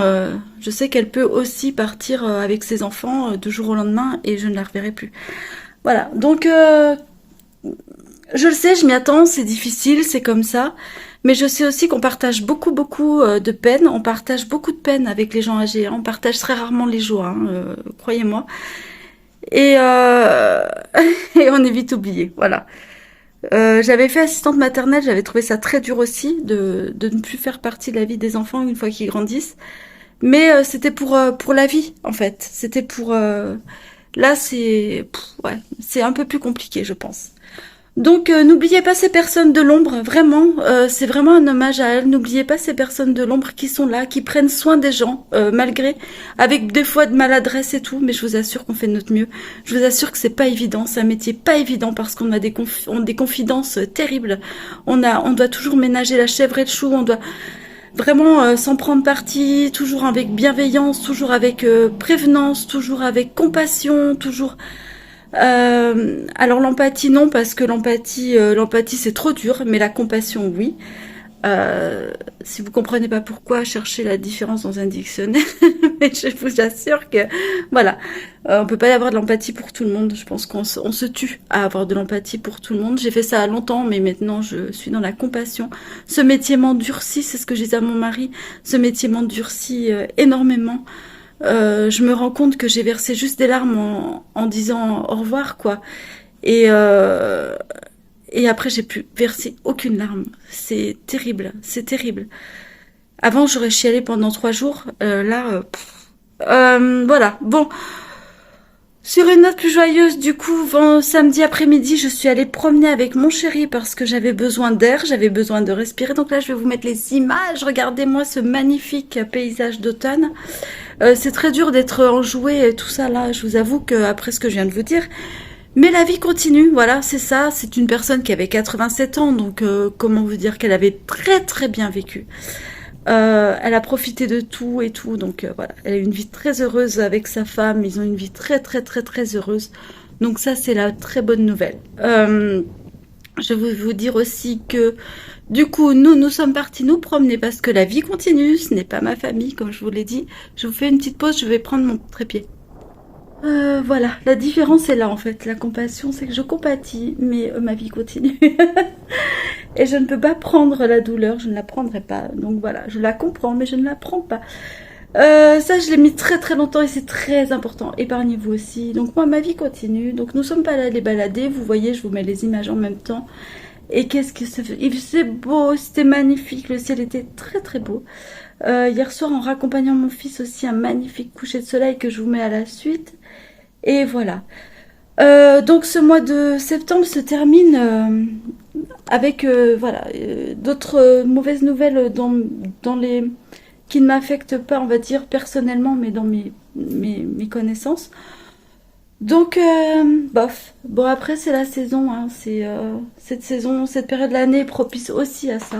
je sais qu'elle peut aussi partir avec ses enfants du jour au lendemain et je ne la reverrai plus. Voilà donc je le sais, je m'y attends, c'est difficile, c'est comme ça. Mais je sais aussi qu'on partage beaucoup de peine. On partage beaucoup de peine avec les gens âgés. On partage très rarement les joies, hein, croyez-moi. Et, et on est vite oublié, voilà. J'avais fait assistante maternelle, j'avais trouvé ça très dur aussi de ne plus faire partie de la vie des enfants une fois qu'ils grandissent. Mais c'était pour la vie en fait. C'était pour là ouais, c'est un peu plus compliqué je pense. Donc n'oubliez pas ces personnes de l'ombre, vraiment, c'est vraiment un hommage à elles. N'oubliez pas ces personnes de l'ombre qui sont là, qui prennent soin des gens, malgré, avec des fois de maladresse et tout, mais je vous assure qu'on fait de notre mieux. Je vous assure que c'est pas évident, c'est un métier pas évident parce qu'on a des confidences terribles. On doit toujours ménager la chèvre et le chou, on doit vraiment s'en prendre parti, toujours avec bienveillance, toujours avec prévenance, toujours avec compassion, toujours... alors l'empathie non parce que l'empathie c'est trop dur, mais la compassion oui. Si vous comprenez pas pourquoi, cherchez la différence dans un dictionnaire. Mais je vous assure que voilà, on peut pas y avoir de l'empathie pour tout le monde. Je pense qu'on se tue à avoir de l'empathie pour tout le monde. J'ai fait ça longtemps, mais maintenant je suis dans la compassion. Ce métier m'endurcit, c'est ce que je disais à mon mari. Ce métier m'endurcit énormément. Je me rends compte que j'ai versé juste des larmes en disant au revoir, quoi. Et après, j'ai pu verser aucune larme. C'est terrible, c'est terrible. Avant, j'aurais chialé pendant 3 jours. Voilà. Bon. Sur une note plus joyeuse, du coup, samedi après-midi, je suis allée promener avec mon chéri parce que j'avais besoin d'air, j'avais besoin de respirer. Donc là, je vais vous mettre les images. Regardez-moi ce magnifique paysage d'automne. C'est très dur d'être enjoué et tout ça là, je vous avoue que après ce que je viens de vous dire. Mais la vie continue, voilà, c'est ça. C'est une personne qui avait 87 ans, donc comment vous dire qu'elle avait très très bien vécu. Elle a profité de tout et tout, donc voilà. Elle a eu une vie très heureuse avec sa femme, ils ont une vie très très très très heureuse. Donc ça c'est la très bonne nouvelle. Je veux vous dire aussi que du coup nous sommes partis nous promener parce que la vie continue, ce n'est pas ma famille comme je vous l'ai dit. Je vous fais une petite pause, je vais prendre mon trépied. Voilà, la différence est là en fait. La compassion, c'est que je compatis, mais ma vie continue. Et je ne peux pas prendre la douleur, je ne la prendrai pas. Donc voilà, je la comprends, mais je ne la prends pas. Ça, je l'ai mis très très longtemps et c'est très important. Épargnez-vous aussi. Donc moi, ma vie continue. Donc nous sommes pas là à les balader. Vous voyez, je vous mets les images en même temps. Et qu'est-ce que c'est beau, c'était magnifique. Le ciel était très très beau. Hier soir, en raccompagnant mon fils aussi, un magnifique coucher de soleil que je vous mets à la suite. Et voilà. Donc ce mois de septembre se termine avec voilà, d'autres mauvaises nouvelles dans les qui ne m'affectent pas, on va dire, personnellement, mais dans mes connaissances. Donc, bof. Bon, après, c'est la saison, hein. C'est cette saison, cette période de l'année est propice aussi à ça,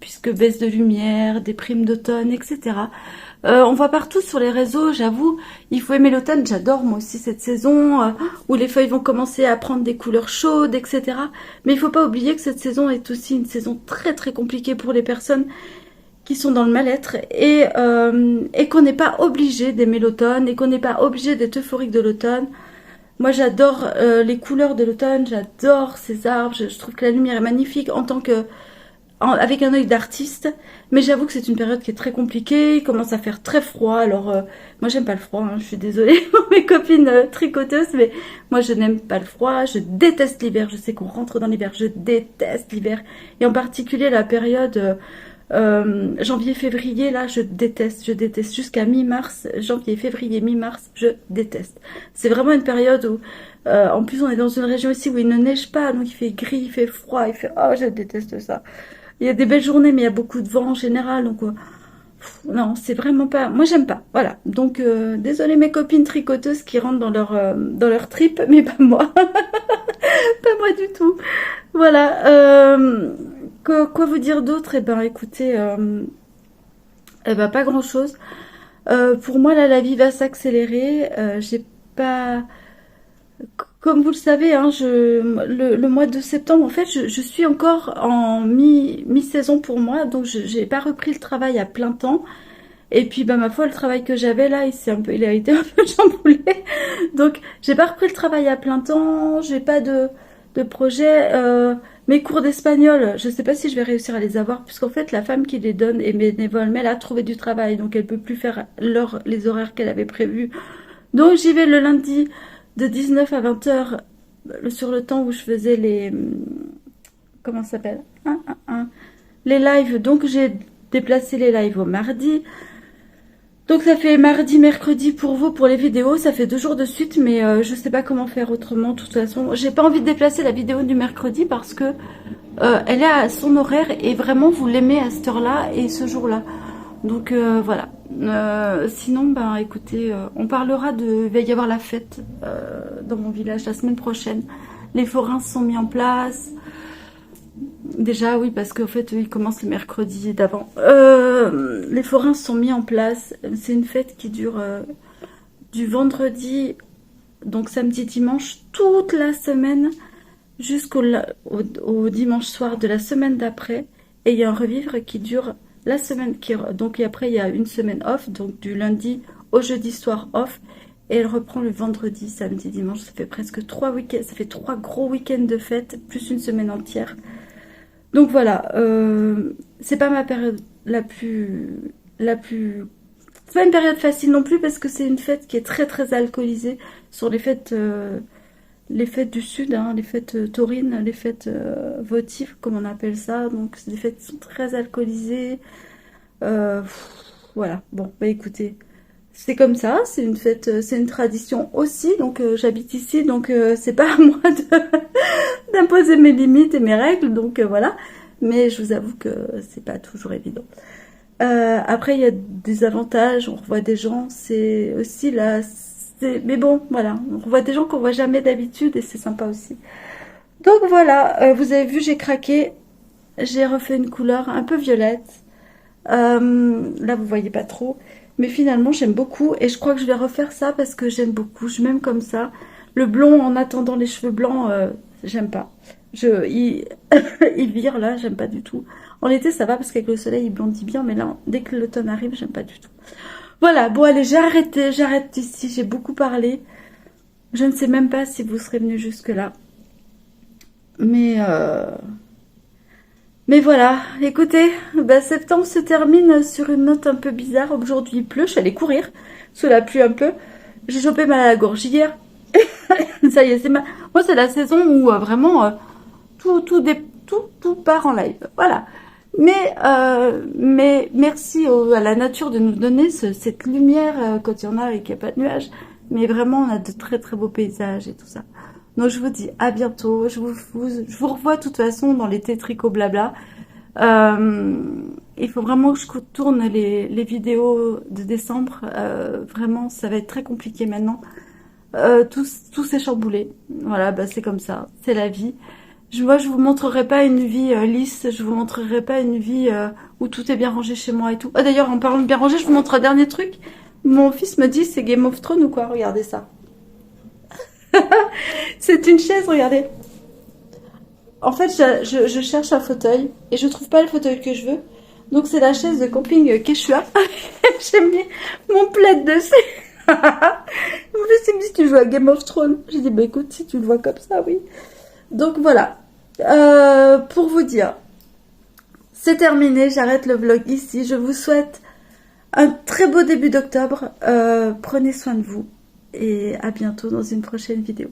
puisque baisse de lumière, des primes d'automne, etc. On voit partout sur les réseaux, j'avoue, il faut aimer l'automne. J'adore moi aussi cette saison où les feuilles vont commencer à prendre des couleurs chaudes, etc. Mais il faut pas oublier que cette saison est aussi une saison très très compliquée pour les personnes qui sont dans le mal-être et qu'on n'est pas obligé d'aimer l'automne et qu'on n'est pas obligé d'être euphorique de l'automne. Moi, j'adore les couleurs de l'automne, j'adore ces arbres, je trouve que la lumière est magnifique en tant que avec un œil d'artiste, mais j'avoue que c'est une période qui est très compliquée, il commence à faire très froid, alors moi j'aime pas le froid, hein, je suis désolée pour mes copines tricoteuses, mais moi je n'aime pas le froid, je déteste l'hiver, je sais qu'on rentre dans l'hiver, je déteste l'hiver, et en particulier la période janvier-février, là je déteste, jusqu'à mi-mars, janvier, février, mi-mars, je déteste. C'est vraiment une période où, en plus on est dans une région ici où il ne neige pas, donc il fait gris, il fait froid, il fait, oh je déteste ça. Il y a des belles journées, mais il y a beaucoup de vent en général, donc non, c'est vraiment pas. Moi, j'aime pas. Voilà. Donc, désolé mes copines tricoteuses qui rentrent dans leur trip, mais pas moi, pas moi du tout. Voilà. Quoi vous dire d'autre? Eh ben, écoutez, eh ben, pas grand-chose. Pour moi, là, la vie va s'accélérer. J'ai pas. Comme vous le savez, hein, le mois de septembre, en fait, je suis encore en mi-saison pour moi, donc je j'ai pas repris le travail à plein temps. Et puis, bah, ma foi, le travail que j'avais là, il a été un peu chamboulé. Donc, j'ai pas repris le travail à plein temps, j'ai pas de projet. Mes cours d'espagnol, je sais pas si je vais réussir à les avoir, puisqu'en fait, la femme qui les donne est bénévole, mais elle a trouvé du travail, donc elle peut plus faire les horaires qu'elle avait prévus. Donc j'y vais le lundi de 19 à 20 heures sur le temps où je faisais les... Comment ça s'appelle les lives. Donc j'ai déplacé les lives au mardi. Donc ça fait mardi, mercredi pour vous, pour les vidéos. Ça fait 2 jours de suite, mais je sais pas comment faire autrement. De toute façon, j'ai pas envie de déplacer la vidéo du mercredi parce que elle est à son horaire et vraiment vous l'aimez à cette heure-là et ce jour-là. Donc voilà. Sinon, ben écoutez, on parlera de... Il va y avoir la fête dans mon village la semaine prochaine. Les forains sont mis en place. Déjà, oui, parce qu'en fait, ils commencent le mercredi d'avant. Les forains sont mis en place. C'est une fête qui dure du vendredi, donc samedi, dimanche, toute la semaine, au dimanche soir de la semaine d'après. Et il y a un revivre qui dure la semaine, donc après il y a une semaine off, donc du lundi au jeudi soir off. Et elle reprend le vendredi, samedi, dimanche. Ça fait presque 3 week-ends, ça fait 3 gros week-ends de fête, plus une semaine entière. Donc voilà, c'est pas ma période c'est pas une période facile non plus parce que c'est une fête qui est très très alcoolisée sur les fêtes du sud, hein, les fêtes taurines, les fêtes votives comme on appelle ça. Donc c'est des fêtes qui sont très alcoolisées. Voilà, bon bah écoutez, c'est comme ça, c'est une fête, c'est une tradition aussi. Donc j'habite ici, donc c'est pas à moi d'imposer mes limites et mes règles, donc voilà. Mais je vous avoue que c'est pas toujours évident. Après, il y a des avantages, on revoit des gens, c'est aussi là... Mais bon, voilà, on revoit des gens qu'on voit jamais d'habitude et c'est sympa aussi. Donc voilà, vous avez vu, j'ai craqué, j'ai refait une couleur un peu violette. Là, vous voyez pas trop. Mais finalement, j'aime beaucoup et je crois que je vais refaire ça parce que j'aime beaucoup. Je m'aime comme ça. Le blond en attendant les cheveux blancs, j'aime pas. Il, il vire là, j'aime pas du tout. En été, ça va parce qu'avec le soleil, il blondit bien. Mais là, dès que l'automne arrive, j'aime pas du tout. Voilà, bon allez, j'arrête ici. J'ai beaucoup parlé. Je ne sais même pas si vous serez venus jusque-là. Mais... Mais voilà, écoutez, bah, septembre se termine sur une note un peu bizarre. Aujourd'hui il pleut, je suis allée courir sous la pluie un peu. J'ai chopé mal à la gorge hier. Ça y est, moi c'est la saison où vraiment tout part en live. Voilà. Mais merci à la nature de nous donner cette lumière quand il y en a et qu'il n'y a pas de nuages. Mais vraiment, on a de très très beaux paysages et tout ça. Donc je vous dis à bientôt. Je vous revois de toute façon dans l'été tricot blabla. Il faut vraiment que je tourne les vidéos de décembre. Vraiment, ça va être très compliqué maintenant. tout s'est chamboulé. Voilà, bah c'est comme ça, c'est la vie. Moi, je vous montrerai pas une vie lisse, je vous montrerai pas une vie où tout est bien rangé chez moi et tout. Ah d'ailleurs, en parlant de bien rangé, je vous montre un dernier truc. Mon fils me dit, c'est Game of Thrones ou quoi? Regardez ça. C'est une chaise, regardez. En fait, je cherche un fauteuil et je trouve pas le fauteuil que je veux. Donc c'est la chaise de camping Quechua. J'ai mis mon plaid dessus. En plus, il me dit, tu joues à Game of Thrones. J'ai dit, bah écoute, si tu le vois comme ça, oui. Donc voilà. Pour vous dire, c'est terminé, j'arrête le vlog ici. Je vous souhaite un très beau début d'octobre. Prenez soin de vous et à bientôt dans une prochaine vidéo.